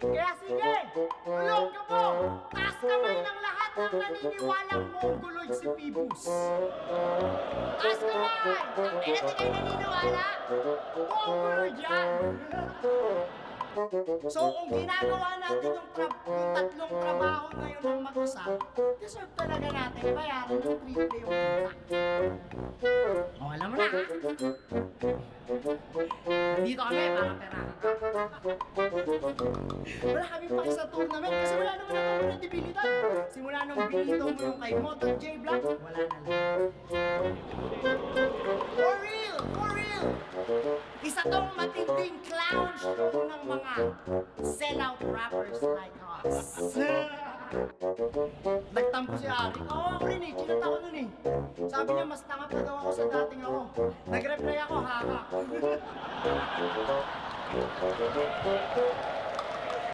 Kaya sige, tulog ka mo! Taas kamay ng lahat ng naniniwalang mongoloid si Phoebus. Taas kamay! Ang ina di kayo naniniwala? Mongoloid yan! So kung ginagawa natin yung tatlong trabaho ngayon ng mag-isa, deserve talaga natin bayaran ng triple yung kita. O, alam mo na ha? Dito kami para perahan ka. Wala kami paki sa tournament kasi wala naman ang credibility. Simula nung binito mo yung kay Moto J Black, wala na lang. For real! For real! Isa tong matinding clown show ng mga sellout rappers like us. Nagtampo si Ari. Oo, ako rin eh. Chinat ako nun eh. Sabi niya, mas tanga pa daw ako sa dating ako. Nag-reply ako, haka.